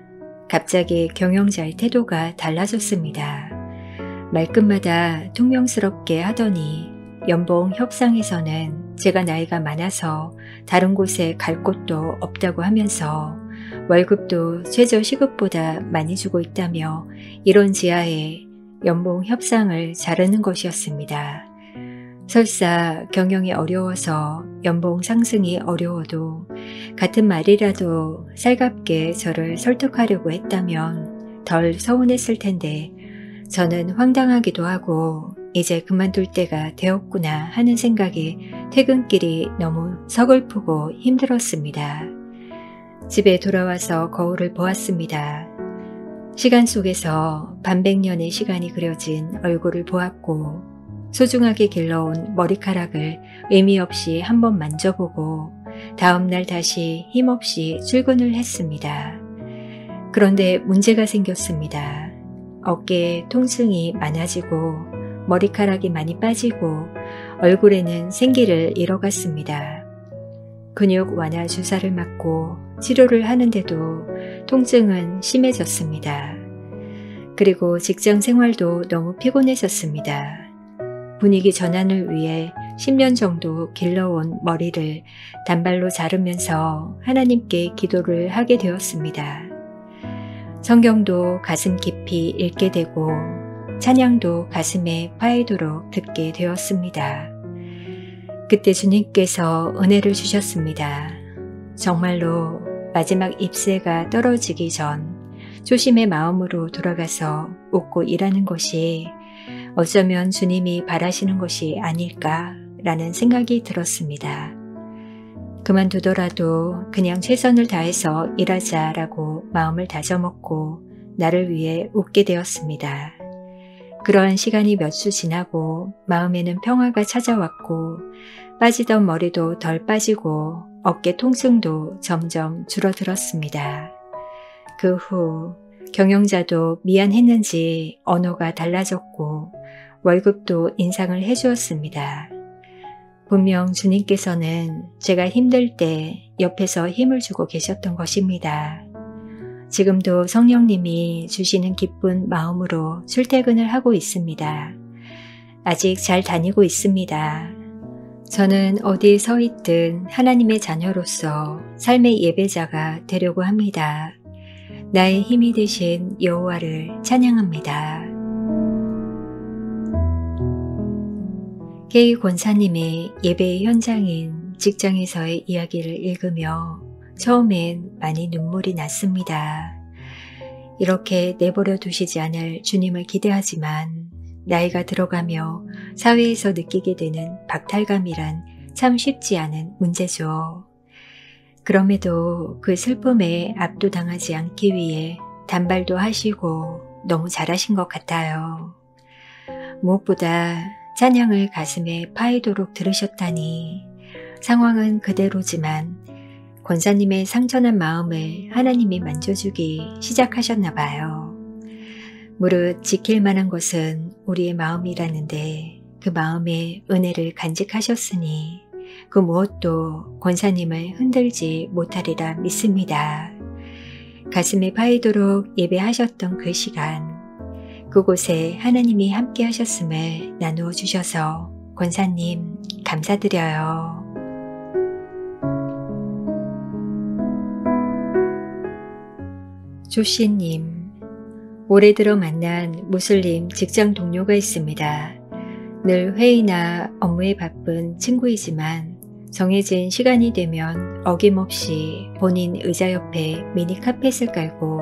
갑자기 경영자의 태도가 달라졌습니다. 말끝마다 퉁명스럽게 하더니 연봉 협상에서는 제가 나이가 많아서 다른 곳에 갈 곳도 없다고 하면서 월급도 최저 시급보다 많이 주고 있다며 이런 지하에 연봉 협상을 자르는 것이었습니다. 설사 경영이 어려워서 연봉 상승이 어려워도 같은 말이라도 살갑게 저를 설득하려고 했다면 덜 서운했을 텐데 저는 황당하기도 하고 이제 그만둘 때가 되었구나 하는 생각에 퇴근길이 너무 서글프고 힘들었습니다. 집에 돌아와서 거울을 보았습니다. 시간 속에서 반백년의 시간이 그려진 얼굴을 보았고 소중하게 길러온 머리카락을 의미 없이 한번 만져보고 다음날 다시 힘없이 출근을 했습니다. 그런데 문제가 생겼습니다. 어깨에 통증이 많아지고 머리카락이 많이 빠지고 얼굴에는 생기를 잃어갔습니다. 근육 완화 주사를 맞고 치료를 하는데도 통증은 심해졌습니다. 그리고 직장 생활도 너무 피곤해졌습니다. 분위기 전환을 위해 10년 정도 길러온 머리를 단발로 자르면서 하나님께 기도를 하게 되었습니다. 성경도 가슴 깊이 읽게 되고 찬양도 가슴에 파이도록 듣게 되었습니다. 그때 주님께서 은혜를 주셨습니다. 정말로 마지막 잎새가 떨어지기 전 초심의 마음으로 돌아가서 웃고 일하는 것이 어쩌면 주님이 바라시는 것이 아닐까라는 생각이 들었습니다. 그만두더라도 그냥 최선을 다해서 일하자라고 마음을 다져먹고 나를 위해 웃게 되었습니다. 그러한 시간이 몇 주 지나고 마음에는 평화가 찾아왔고 빠지던 머리도 덜 빠지고 어깨 통증도 점점 줄어들었습니다. 그 후 경영자도 미안했는지 언어가 달라졌고 월급도 인상을 해주었습니다. 분명 주님께서는 제가 힘들 때 옆에서 힘을 주고 계셨던 것입니다. 지금도 성령님이 주시는 기쁜 마음으로 출퇴근을 하고 있습니다. 아직 잘 다니고 있습니다. 저는 어디 서 있든 하나님의 자녀로서 삶의 예배자가 되려고 합니다. 나의 힘이 되신 여호와를 찬양합니다. K 권사님의 예배의 현장인 직장에서의 이야기를 읽으며 처음엔 많이 눈물이 났습니다. 이렇게 내버려 두시지 않을 주님을 기대하지만 나이가 들어가며 사회에서 느끼게 되는 박탈감이란 참 쉽지 않은 문제죠. 그럼에도 그 슬픔에 압도당하지 않기 위해 단발도 하시고 너무 잘하신 것 같아요. 무엇보다 찬양을 가슴에 파이도록 들으셨다니 상황은 그대로지만 권사님의 상처난 마음을 하나님이 만져주기 시작하셨나 봐요. 무릇 지킬 만한 것은 우리의 마음이라는데 그 마음에 은혜를 간직하셨으니 그 무엇도 권사님을 흔들지 못하리라 믿습니다. 가슴에 파이도록 예배하셨던 그 시간, 그곳에 하나님이 함께 하셨음을 나누어 주셔서 권사님 감사드려요. 조씨님, 올해 들어 만난 무슬림 직장 동료가 있습니다. 늘 회의나 업무에 바쁜 친구이지만 정해진 시간이 되면 어김없이 본인 의자 옆에 미니 카펫을 깔고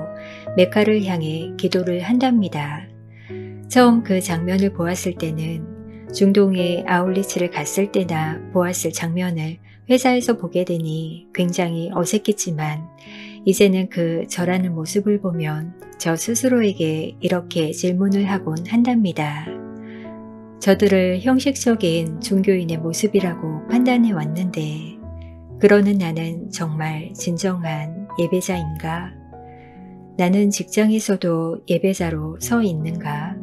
메카를 향해 기도를 한답니다. 처음 그 장면을 보았을 때는 중동의 아울리츠를 갔을 때나 보았을 장면을 회사에서 보게 되니 굉장히 어색했지만 이제는 그 저라는 모습을 보면 저 스스로에게 이렇게 질문을 하곤 한답니다. 저들을 형식적인 종교인의 모습이라고 판단해 왔는데 그러는 나는 정말 진정한 예배자인가? 나는 직장에서도 예배자로 서 있는가?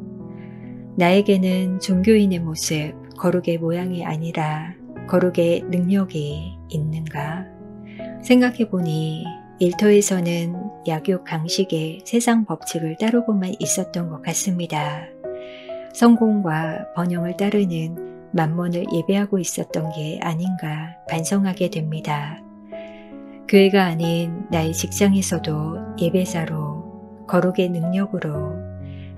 나에게는 종교인의 모습, 거룩의 모양이 아니라 거룩의 능력이 있는가? 생각해보니 일터에서는 약육 강식의 세상 법칙을 따르고만 있었던 것 같습니다. 성공과 번영을 따르는 만몬을 예배하고 있었던 게 아닌가 반성하게 됩니다. 교회가 아닌 나의 직장에서도 예배자로, 거룩의 능력으로,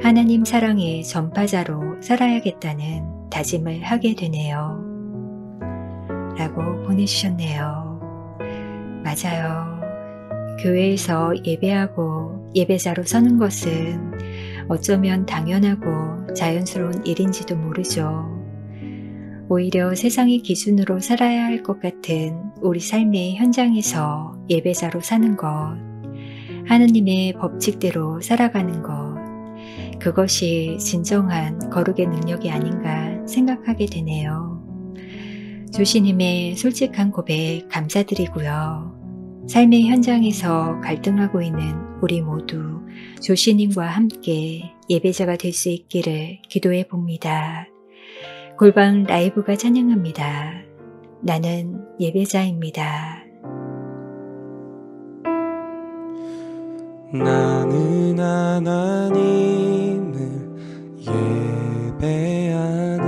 하나님 사랑의 전파자로 살아야겠다는 다짐을 하게 되네요. 라고 보내주셨네요. 맞아요. 교회에서 예배하고 예배자로 서는 것은 어쩌면 당연하고 자연스러운 일인지도 모르죠. 오히려 세상의 기준으로 살아야 할 것 같은 우리 삶의 현장에서 예배자로 사는 것, 하느님의 법칙대로 살아가는 것, 그것이 진정한 거룩의 능력이 아닌가 생각하게 되네요. 조시님의 솔직한 고백 감사드리고요. 삶의 현장에서 갈등하고 있는 우리 모두 조시님과 함께 예배자가 될 수 있기를 기도해 봅니다. 골방 라이브가 찬양합니다. 나는 예배자입니다. 나는 하나님을 예배하는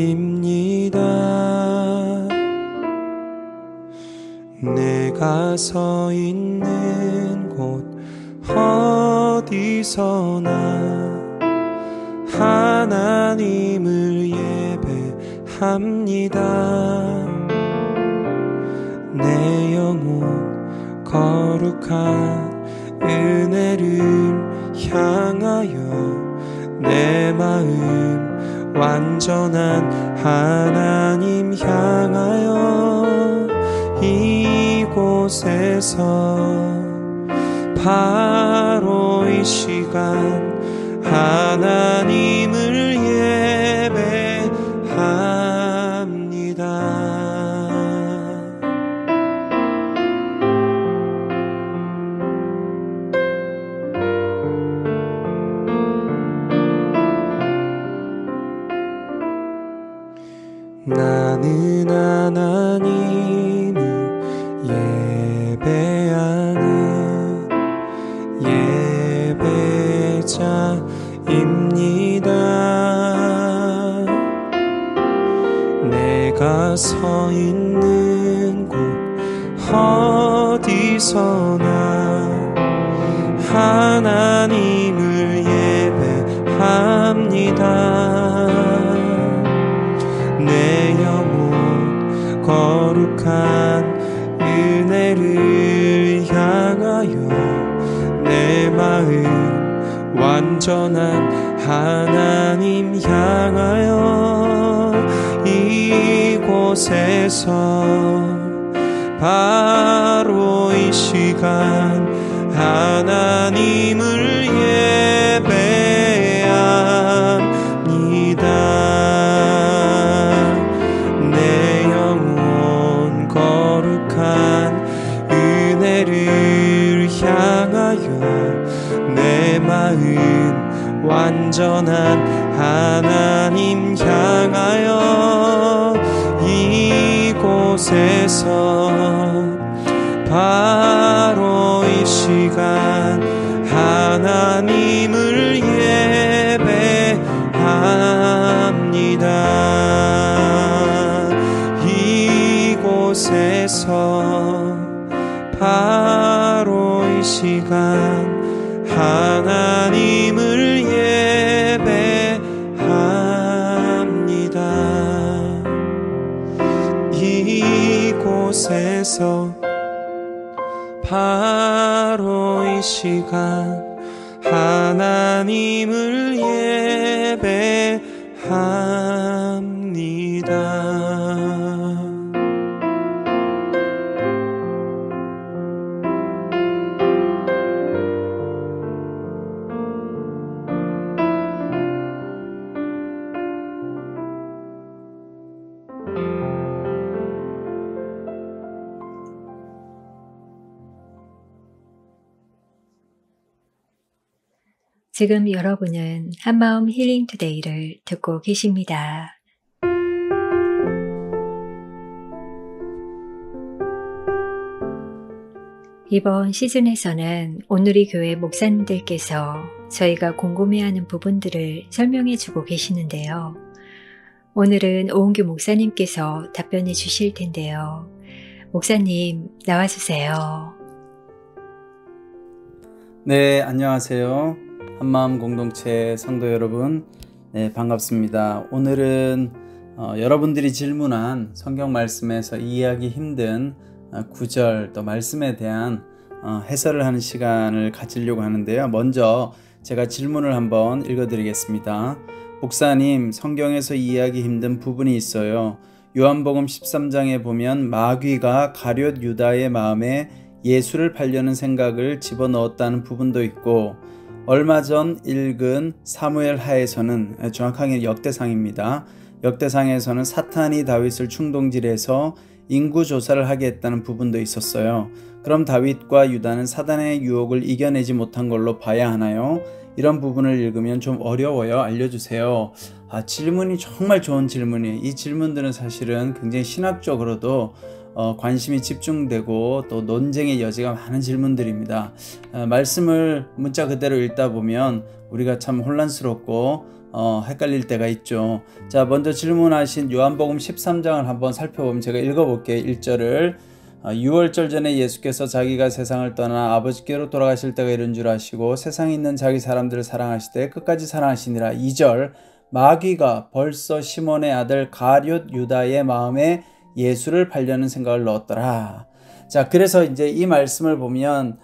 예배자입니다. 내가 서 있는 곳 어디서나 하나님을 예배합니다. 내 영혼 거룩한 은혜를 향하여 내 마음 완전한 하나님 향하여 이곳에서 바로 이 시간 하나님을 예배합니다. 나는 하나님을 예배하는 예배자입니다. 내가 서 있는 곳 어디서나 하나님을 예배합니다. 내 영혼 거룩한 은혜를 향하여 내 마음 완전한 하나님 향하여 이곳에서 바로 이 시간 하나님을 예배합니다. 은혜를 향하여 내 마음 완전한 하나님 향하여 이곳에서 바로 이 시간 하나님을 예배합니다. 이곳에서 바로 이 시간 하나님을 예배합니다. 이곳에서 바로 이 시간 하나님을 예배합니다. 지금 여러분은 한마음 힐링 투데이를 듣고 계십니다. 이번 시즌에서는 온누리 교회 목사님들께서 저희가 궁금해하는 부분들을 설명해 주고 계시는데요. 오늘은 오은규 목사님께서 답변해 주실 텐데요. 목사님 나와주세요. 네, 안녕하세요. 한마음 공동체 성도 여러분, 네, 반갑습니다. 오늘은 여러분들이 질문한 성경 말씀에서 이해하기 힘든 구절 또 말씀에 대한 해설을 하는 시간을 가지려고 하는데요. 먼저 제가 질문을 한번 읽어드리겠습니다. 목사님, 성경에서 이해하기 힘든 부분이 있어요. 요한복음 13장에 보면 마귀가 가룟 유다의 마음에 예수를 팔려는 생각을 집어넣었다는 부분도 있고, 얼마 전 읽은 사무엘 하에서는, 정확하게 역대상입니다. 역대상에서는 사탄이 다윗을 충동질해서 인구 조사를 하게 했다는 부분도 있었어요. 그럼 다윗과 유다는 사단의 유혹을 이겨내지 못한 걸로 봐야 하나요? 이런 부분을 읽으면 좀 어려워요. 알려주세요. 질문이 정말 좋은 질문이에요. 이 질문들은 사실은 굉장히 신학적으로도 관심이 집중되고 또 논쟁의 여지가 많은 질문들입니다. 말씀을 문자 그대로 읽다 보면 우리가 참 혼란스럽고 헷갈릴 때가 있죠. 자, 먼저 질문하신 요한복음 13장을 한번 살펴보면 제가 읽어볼게요. 1절을 6월절 전에 예수께서 자기가 세상을 떠나 아버지께로 돌아가실 때가 이른 줄 아시고 세상에 있는 자기 사람들을 사랑하시되 끝까지 사랑하시니라. 2절 마귀가 벌써 시몬의 아들 가룟 유다의 마음에 예수를 팔려는 생각을 넣었더라. 자, 그래서 이제 이 말씀을 보면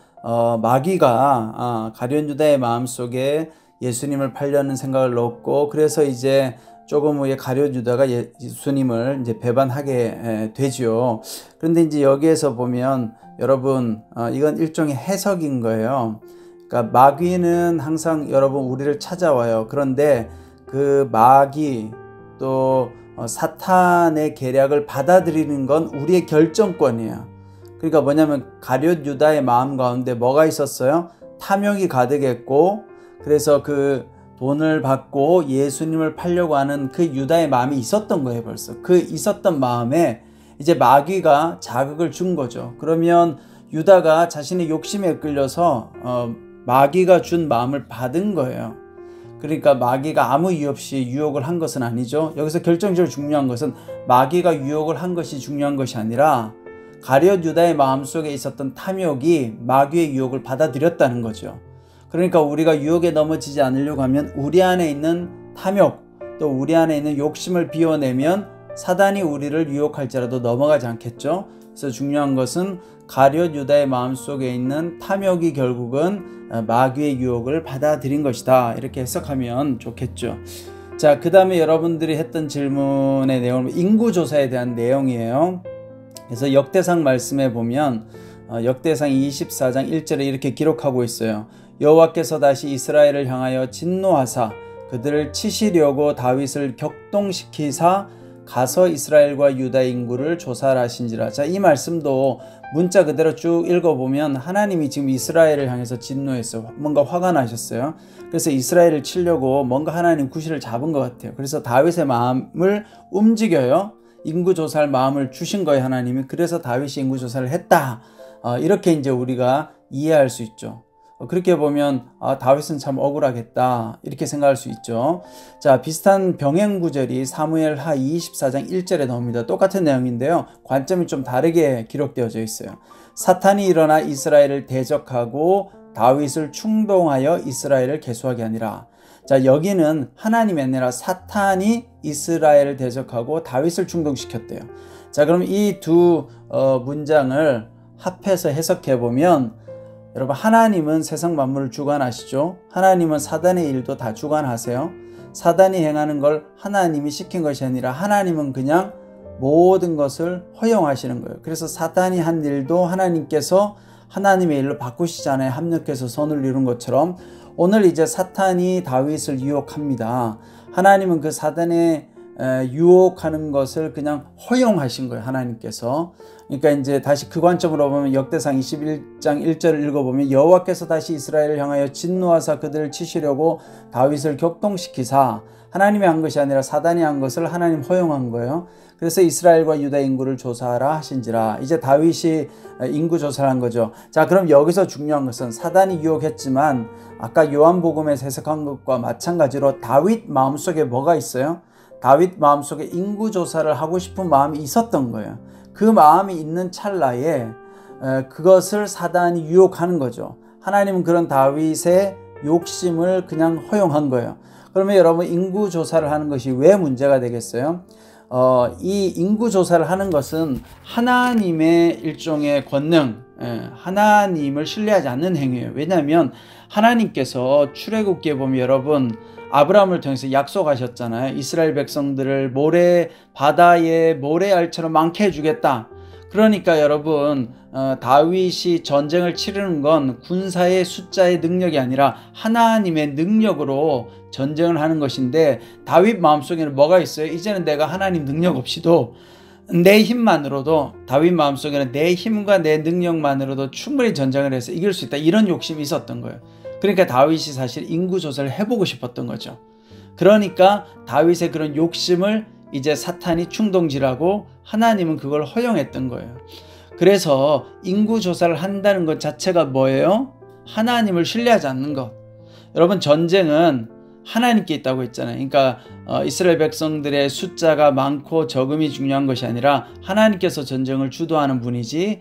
마귀가 가룟 유다의 마음속에 예수님을 팔려는 생각을 넣었고, 그래서 이제 조금 후에 가룟 유다가 예수님을 이제 배반하게 되죠. 그런데 이제 여기에서 보면 여러분, 이건 일종의 해석인 거예요. 그러니까 마귀는 항상 여러분 우리를 찾아와요. 그런데 그 마귀 또 사탄의 계략을 받아들이는 건 우리의 결정권이에요. 그러니까 뭐냐면 가룟 유다의 마음 가운데 뭐가 있었어요? 탐욕이 가득했고, 그래서 그 돈을 받고 예수님을 팔려고 하는 그 유다의 마음이 있었던 거예요. 벌써 그 있었던 마음에 이제 마귀가 자극을 준 거죠. 그러면 유다가 자신의 욕심에 끌려서 마귀가 준 마음을 받은 거예요. 그러니까 마귀가 아무 이유 없이 유혹을 한 것은 아니죠. 여기서 결정적으로 중요한 것은 마귀가 유혹을 한 것이 중요한 것이 아니라 가룟 유다의 마음속에 있었던 탐욕이 마귀의 유혹을 받아들였다는 거죠. 그러니까 우리가 유혹에 넘어지지 않으려고 하면 우리 안에 있는 탐욕 또 우리 안에 있는 욕심을 비워내면 사단이 우리를 유혹할지라도 넘어가지 않겠죠. 그래서 중요한 것은 가룟 유다의 마음속에 있는 탐욕이 결국은 마귀의 유혹을 받아들인 것이다. 이렇게 해석하면 좋겠죠. 자, 그 다음에 여러분들이 했던 질문의 내용은 인구조사에 대한 내용이에요. 그래서 역대상 말씀에 보면 역대상 24장 1절에 이렇게 기록하고 있어요. 여호와께서 다시 이스라엘을 향하여 진노하사 그들을 치시려고 다윗을 격동시키사 가서 이스라엘과 유다 인구를 조사하신지라. 자, 이 말씀도 문자 그대로 쭉 읽어보면 하나님이 지금 이스라엘을 향해서 진노했어요. 뭔가 화가 나셨어요. 그래서 이스라엘을 치려고 뭔가 하나님 구실을 잡은 것 같아요. 그래서 다윗의 마음을 움직여요. 인구조사할 마음을 주신 거예요, 하나님이. 그래서 다윗이 인구조사를 했다. 이렇게 이제 우리가 이해할 수 있죠. 그렇게 보면 다윗은 참 억울하겠다 이렇게 생각할 수 있죠. 자, 비슷한 병행 구절이 사무엘하 24장 1절에 나옵니다. 똑같은 내용인데요. 관점이 좀 다르게 기록되어져 있어요. 사탄이 일어나 이스라엘을 대적하고 다윗을 충동하여 이스라엘을 계수하게 하니라. 자, 여기는 하나님이 아니라 사탄이 이스라엘을 대적하고 다윗을 충동시켰대요. 자, 그럼 이 두 문장을 합해서 해석해 보면 여러분, 하나님은 세상 만물을 주관하시죠. 하나님은 사단의 일도 다 주관하세요. 사단이 행하는 걸 하나님이 시킨 것이 아니라 하나님은 그냥 모든 것을 허용하시는 거예요. 그래서 사단이 한 일도 하나님께서 하나님의 일로 바꾸시잖아요. 합력해서 선을 이룬 것처럼 오늘 이제 사탄이 다윗을 유혹합니다. 하나님은 그 사단의 유혹하는 것을 그냥 허용하신 거예요, 하나님께서. 그러니까 이제 다시 그 관점으로 보면 역대상 21장 1절을 읽어보면 여호와께서 다시 이스라엘을 향하여 진노하사 그들을 치시려고 다윗을 격동시키사, 하나님이 한 것이 아니라 사단이 한 것을 하나님 허용한 거예요. 그래서 이스라엘과 유다 인구를 조사하라 하신지라. 이제 다윗이 인구 조사를 한 거죠. 자, 그럼 여기서 중요한 것은 사단이 유혹했지만 아까 요한복음에서 해석한 것과 마찬가지로 다윗 마음속에 뭐가 있어요? 다윗 마음속에 인구 조사를 하고 싶은 마음이 있었던 거예요. 그 마음이 있는 찰나에 그것을 사단이 유혹하는 거죠. 하나님은 그런 다윗의 욕심을 그냥 허용한 거예요. 그러면 여러분, 인구 조사를 하는 것이 왜 문제가 되겠어요? 이 인구 조사를 하는 것은 하나님의 일종의 권능, 하나님을 신뢰하지 않는 행위예요. 왜냐하면 하나님께서 출애굽기에 보면 여러분, 아브라함을 통해서 약속하셨잖아요. 이스라엘 백성들을 바다의 모래알처럼 많게 해주겠다. 그러니까 여러분, 다윗이 전쟁을 치르는 건 군사의 숫자의 능력이 아니라 하나님의 능력으로 전쟁을 하는 것인데, 다윗 마음속에는 뭐가 있어요? 이제는 내가 하나님 능력 없이도 내 힘만으로도, 다윗 마음속에는 내 힘과 내 능력만으로도 충분히 전쟁을 해서 이길 수 있다, 이런 욕심이 있었던 거예요. 그러니까 다윗이 사실 인구조사를 해보고 싶었던 거죠. 그러니까 다윗의 그런 욕심을 이제 사탄이 충동질하고 하나님은 그걸 허용했던 거예요. 그래서 인구조사를 한다는 것 자체가 뭐예요? 하나님을 신뢰하지 않는 것. 여러분, 전쟁은 하나님께 있다고 했잖아요. 그러니까 이스라엘 백성들의 숫자가 많고 적음이 중요한 것이 아니라 하나님께서 전쟁을 주도하는 분이지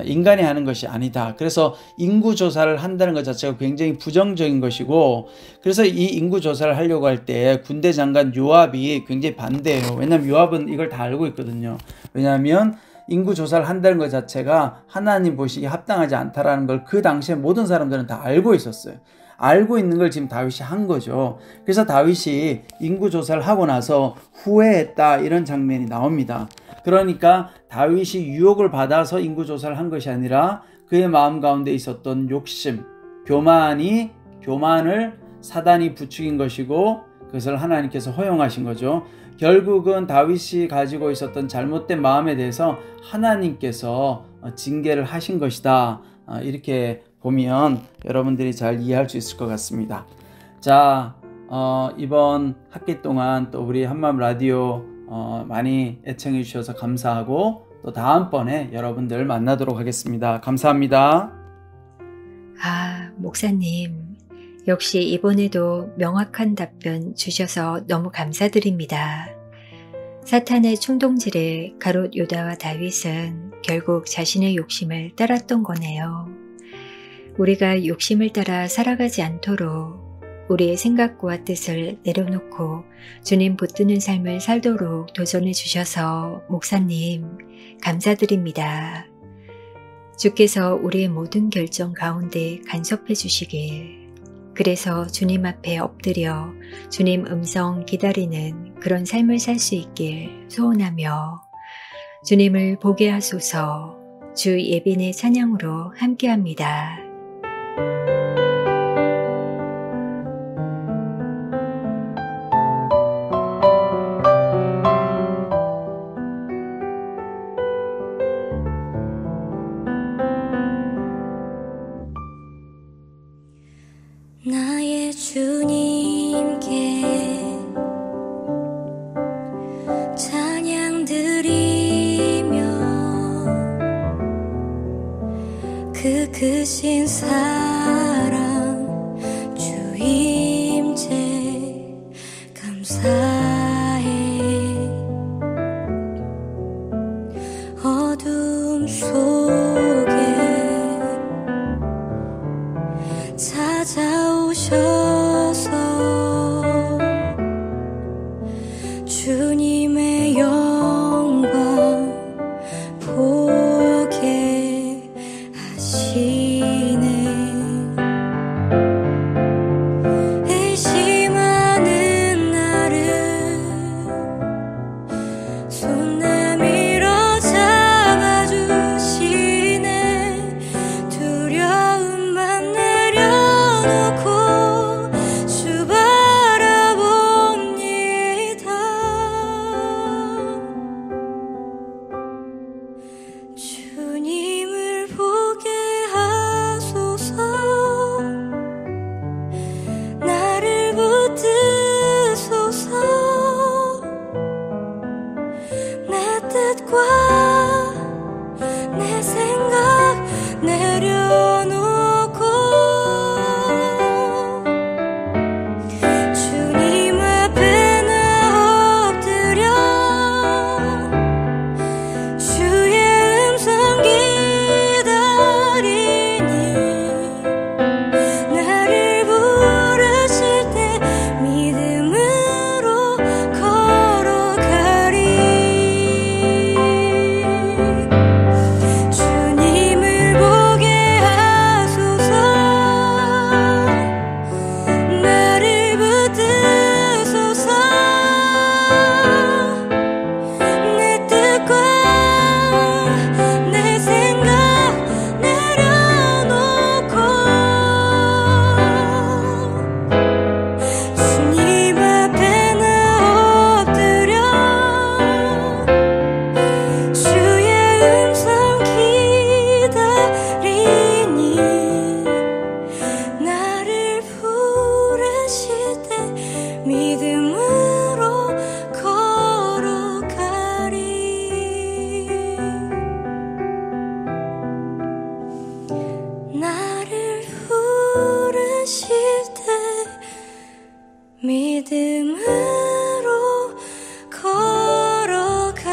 인간이 하는 것이 아니다. 그래서 인구조사를 한다는 것 자체가 굉장히 부정적인 것이고, 그래서 이 인구조사를 하려고 할 때 군대 장관 요압이 굉장히 반대해요. 왜냐하면 요압은 이걸 다 알고 있거든요. 왜냐하면 인구조사를 한다는 것 자체가 하나님 보시기에 합당하지 않다라는 걸 그 당시에 모든 사람들은 다 알고 있었어요. 알고 있는 걸 지금 다윗이 한 거죠. 그래서 다윗이 인구조사를 하고 나서 후회했다, 이런 장면이 나옵니다. 그러니까 다윗이 유혹을 받아서 인구조사를 한 것이 아니라 그의 마음 가운데 있었던 욕심, 교만을 사단이 부추긴 것이고 그것을 하나님께서 허용하신 거죠. 결국은 다윗이 가지고 있었던 잘못된 마음에 대해서 하나님께서 징계를 하신 것이다. 이렇게 보면 여러분들이 잘 이해할 수 있을 것 같습니다. 자, 이번 학기 동안 또 우리 한마음 라디오 많이 애청해 주셔서 감사하고, 또 다음번에 여러분들 만나도록 하겠습니다. 감사합니다. 목사님, 역시 이번에도 명확한 답변 주셔서 너무 감사드립니다. 사탄의 충동질에 가롯 요다와 다윗은 결국 자신의 욕심을 따랐던 거네요. 우리가 욕심을 따라 살아가지 않도록 우리의 생각과 뜻을 내려놓고 주님 붙드는 삶을 살도록 도전해 주셔서 목사님 감사드립니다. 주께서 우리의 모든 결정 가운데 간섭해 주시길, 그래서 주님 앞에 엎드려 주님 음성 기다리는 그런 삶을 살 수 있길 소원하며, 주님을 보게 하소서. 주 예빈의 찬양으로 함께합니다. 나의 주님께 찬양 드리며 그 크신 사랑 주 임재 감사해. 어둠 속에 찾아오셔서 주님의 영광 보게 하시네. 의심하는 나를 손 내밀어 잡아주시네. 두려움만 내려 믿음으로 걸어가리.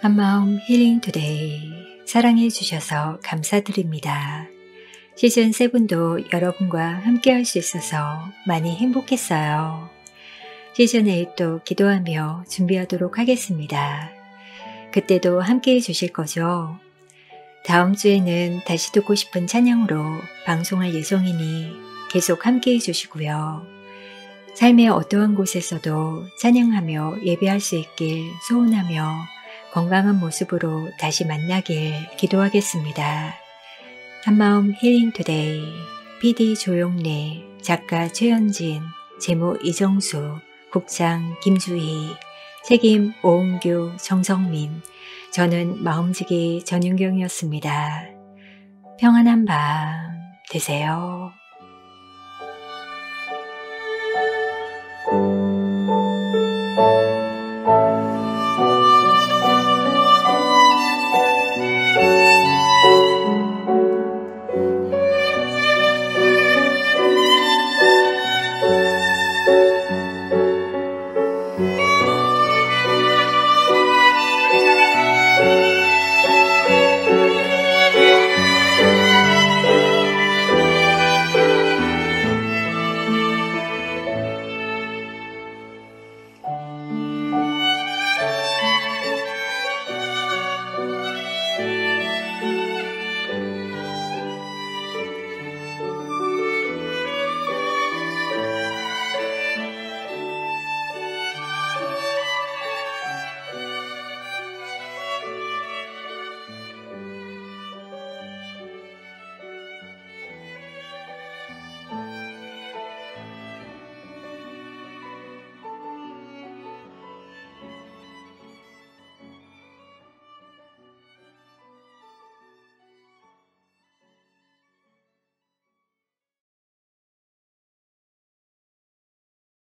한마음 힐링 투데이 사랑해 주셔서 감사드립니다. 시즌 7도 여러분과 함께 할 수 있어서 많이 행복했어요. 시즌 8도 기도하며 준비하도록 하겠습니다. 그때도 함께 해 주실 거죠? 다음 주에는 다시 듣고 싶은 찬양으로 방송할 예정이니 계속 함께 해 주시고요. 삶의 어떠한 곳에서도 찬양하며 예배할 수 있길 소원하며 건강한 모습으로 다시 만나길 기도하겠습니다. 한마음 힐링 투데이, PD 조용래, 작가 최현진, 제모 이정수, 국장 김주희, 책임 오은규, 정성민, 저는 마음지기 전윤경이었습니다. 평안한 밤 되세요.